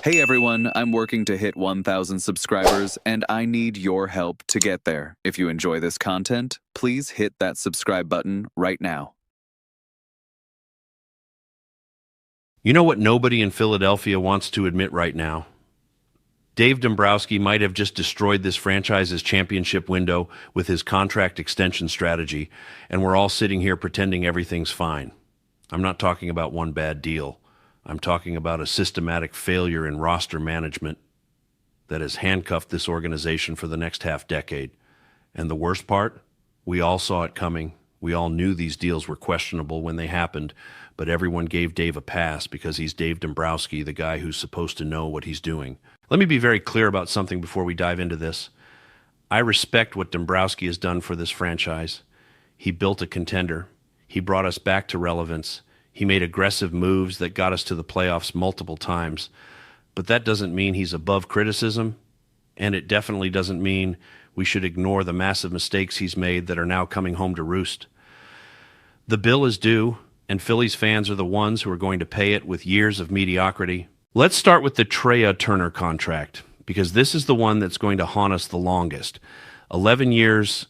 Hey everyone, I'm working to hit 1,000 subscribers, and I need your help to get there. If you enjoy this content, please hit that subscribe button right now. You know what nobody in Philadelphia wants to admit right now? Dave Dombrowski might have just destroyed this franchise's championship window with his contract extension strategy, and we're all sitting here pretending everything's fine. I'm not talking about one bad deal. I'm talking about a systematic failure in roster management that has handcuffed this organization for the next half-decade. And the worst part? We all saw it coming. We all knew these deals were questionable when they happened, but everyone gave Dave a pass because he's Dave Dombrowski, the guy who's supposed to know what he's doing. Let me be very clear about something before we dive into this. I respect what Dombrowski has done for this franchise. He built a contender. He brought us back to relevance. He made aggressive moves that got us to the playoffs multiple times. But that doesn't mean he's above criticism, and it definitely doesn't mean we should ignore the massive mistakes he's made that are now coming home to roost. The bill is due, and Phillies fans are the ones who are going to pay it with years of mediocrity. Let's start with the Trea Turner contract, because this is the one that's going to haunt us the longest. 11 years,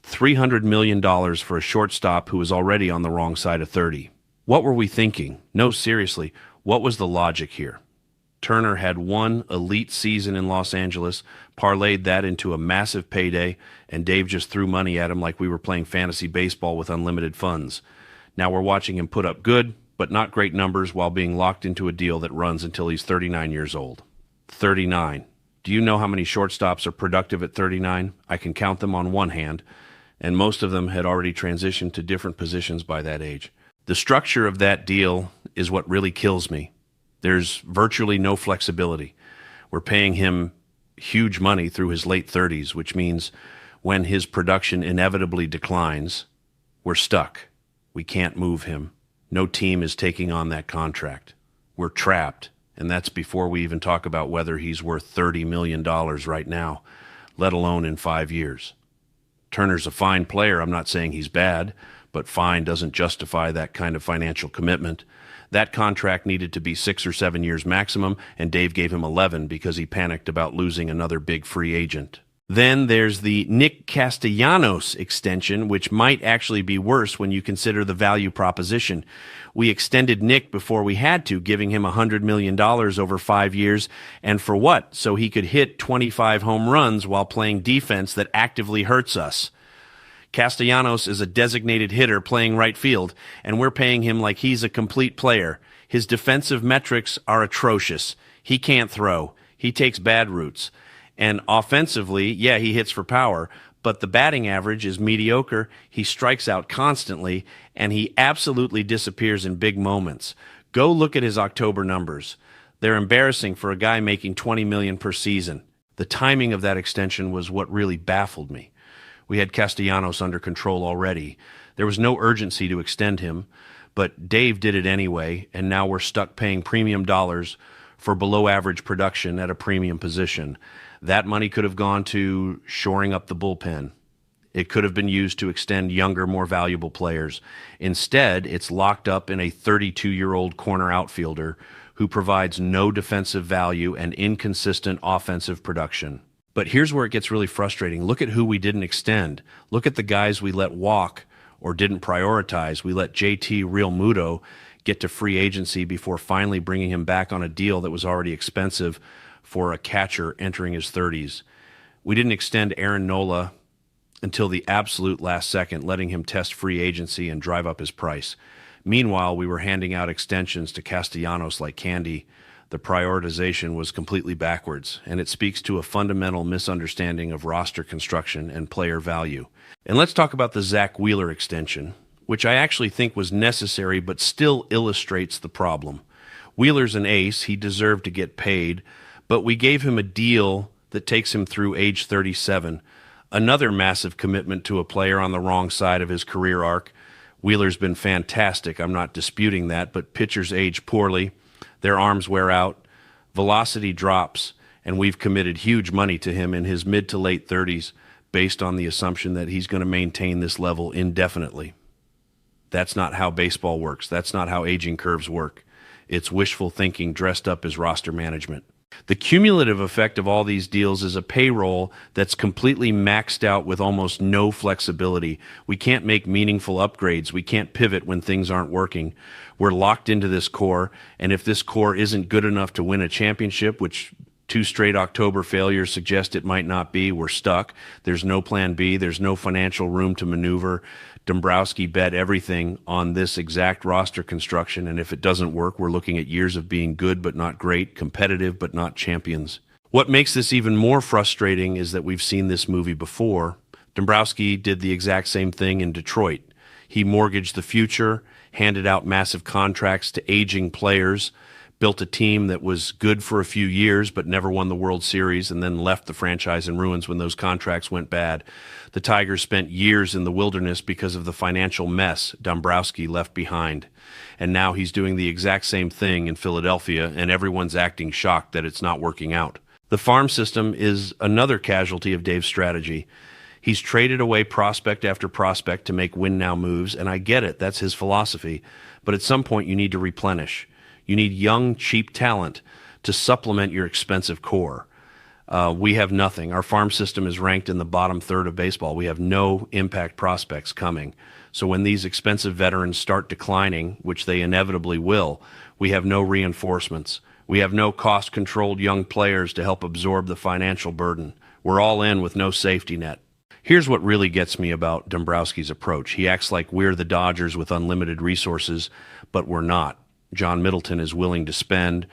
$300 million for a shortstop who is already on the wrong side of 30. What were we thinking? No, seriously, what was the logic here? Turner had one elite season in Los Angeles, parlayed that into a massive payday, and Dave just threw money at him like we were playing fantasy baseball with unlimited funds. Now we're watching him put up good, but not great numbers while being locked into a deal that runs until he's 39 years old. 39. Do you know how many shortstops are productive at 39? I can count them on one hand, and most of them had already transitioned to different positions by that age. The structure of that deal is what really kills me. There's virtually no flexibility. We're paying him huge money through his late 30s, which means when his production inevitably declines, we're stuck. We can't move him. No team is taking on that contract. We're trapped, and that's before we even talk about whether he's worth $30 million right now, let alone in 5 years. Turner's a fine player. I'm not saying he's bad, but fine doesn't justify that kind of financial commitment. That contract needed to be 6 or 7 years maximum, and Dave gave him 11 because he panicked about losing another big free agent. Then there's the Nick Castellanos extension, which might actually be worse when you consider the value proposition. We extended Nick before we had to, giving him $100 million over 5 years. And for what? So he could hit 25 home runs while playing defense that actively hurts us. Castellanos is a designated hitter playing right field, and we're paying him like he's a complete player. His defensive metrics are atrocious. He can't throw. He takes bad routes. And offensively, yeah, he hits for power, but the batting average is mediocre. He strikes out constantly, and he absolutely disappears in big moments. Go look at his October numbers. They're embarrassing for a guy making $20 million per season. The timing of that extension was what really baffled me. We had Castellanos under control already. There was no urgency to extend him, but Dave did it anyway, and now we're stuck paying premium dollars for below-average production at a premium position. That money could have gone to shoring up the bullpen. It could have been used to extend younger, more valuable players. Instead, it's locked up in a 32-year-old corner outfielder who provides no defensive value and inconsistent offensive production. But here's where it gets really frustrating. Look at who we didn't extend. Look at the guys we let walk or didn't prioritize. We let JT Realmuto get to free agency before finally bringing him back on a deal that was already expensive for a catcher entering his 30s. We didn't extend Aaron Nola until the absolute last second, letting him test free agency and drive up his price. Meanwhile, we were handing out extensions to Castellanos like candy. The prioritization was completely backwards, and it speaks to a fundamental misunderstanding of roster construction and player value. And let's talk about the Zach Wheeler extension, which I actually think was necessary but still illustrates the problem. Wheeler's an ace. He deserved to get paid, but we gave him a deal that takes him through age 37. Another massive commitment to a player on the wrong side of his career arc. Wheeler's been fantastic. I'm not disputing that, but pitchers age poorly. Their arms wear out, velocity drops, and we've committed huge money to him in his mid to late 30s based on the assumption that he's going to maintain this level indefinitely. That's not how baseball works. That's not how aging curves work. It's wishful thinking dressed up as roster management. The cumulative effect of all these deals is a payroll that's completely maxed out with almost no flexibility. We can't make meaningful upgrades. We can't pivot when things aren't working. We're locked into this core, and if this core isn't good enough to win a championship, which 2 straight October failures suggest it might not be, we're stuck. There's no plan B. There's no financial room to maneuver. Dombrowski bet everything on this exact roster construction, and if it doesn't work, we're looking at years of being good but not great, competitive but not champions. What makes this even more frustrating is that we've seen this movie before. Dombrowski did the exact same thing in Detroit. He mortgaged the future, handed out massive contracts to aging players, built a team that was good for a few years but never won the World Series, and then left the franchise in ruins when those contracts went bad. The Tigers spent years in the wilderness because of the financial mess Dombrowski left behind. And now he's doing the exact same thing in Philadelphia, and everyone's acting shocked that it's not working out. The farm system is another casualty of Dave's strategy. He's traded away prospect after prospect to make win-now moves, and I get it, that's his philosophy. But at some point you need to replenish. You need young, cheap talent to supplement your expensive core. We have nothing. Our farm system is ranked in the bottom third of baseball. We have no impact prospects coming. So when these expensive veterans start declining, which they inevitably will, we have no reinforcements. We have no cost-controlled young players to help absorb the financial burden. We're all in with no safety net. Here's what really gets me about Dombrowski's approach. He acts like we're the Dodgers with unlimited resources, but we're not. John Middleton is willing to spend,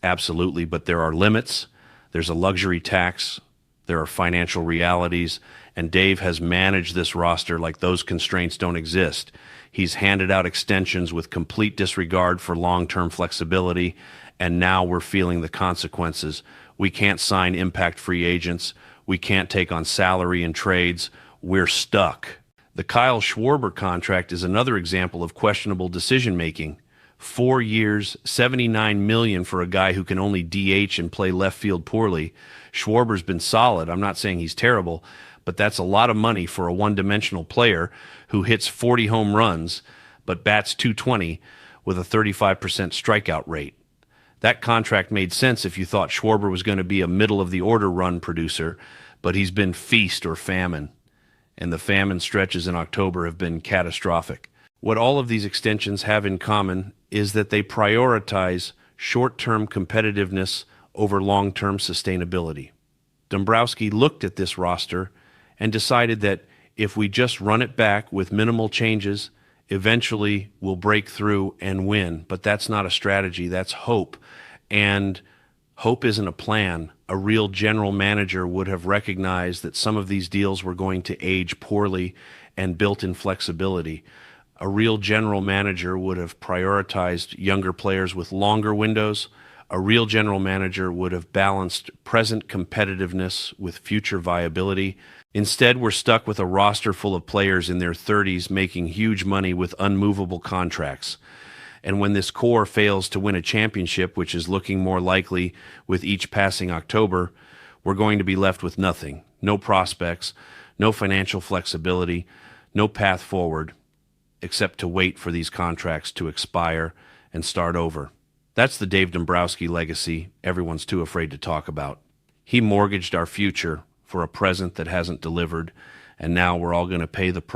absolutely, but there are limits. There's a luxury tax. There are financial realities. And Dave has managed this roster like those constraints don't exist. He's handed out extensions with complete disregard for long-term flexibility, and now we're feeling the consequences. We can't sign impact free agents. We can't take on salary and trades. We're stuck. The Kyle Schwarber contract is another example of questionable decision-making. 4 years, $79 million for a guy who can only DH and play left field poorly. Schwarber's been solid. I'm not saying he's terrible, but that's a lot of money for a one-dimensional player who hits 40 home runs but bats .220 with a 35% strikeout rate. That contract made sense if you thought Schwarber was going to be a middle-of-the-order run producer, but he's been feast or famine, and the famine stretches in October have been catastrophic. What all of these extensions have in common is that they prioritize short-term competitiveness over long-term sustainability. Dombrowski looked at this roster and decided that if we just run it back with minimal changes, eventually we'll break through and win. But that's not a strategy, that's hope. And hope isn't a plan. A real general manager would have recognized that some of these deals were going to age poorly and built in flexibility. A real general manager would have prioritized younger players with longer windows. A real general manager would have balanced present competitiveness with future viability. Instead, we're stuck with a roster full of players in their 30s making huge money with unmovable contracts. And when this core fails to win a championship, which is looking more likely with each passing October, we're going to be left with nothing. No prospects, no financial flexibility, no path forward, except to wait for these contracts to expire and start over. That's the Dave Dombrowski legacy everyone's too afraid to talk about. He mortgaged our future for a present that hasn't delivered, and now we're all going to pay the price.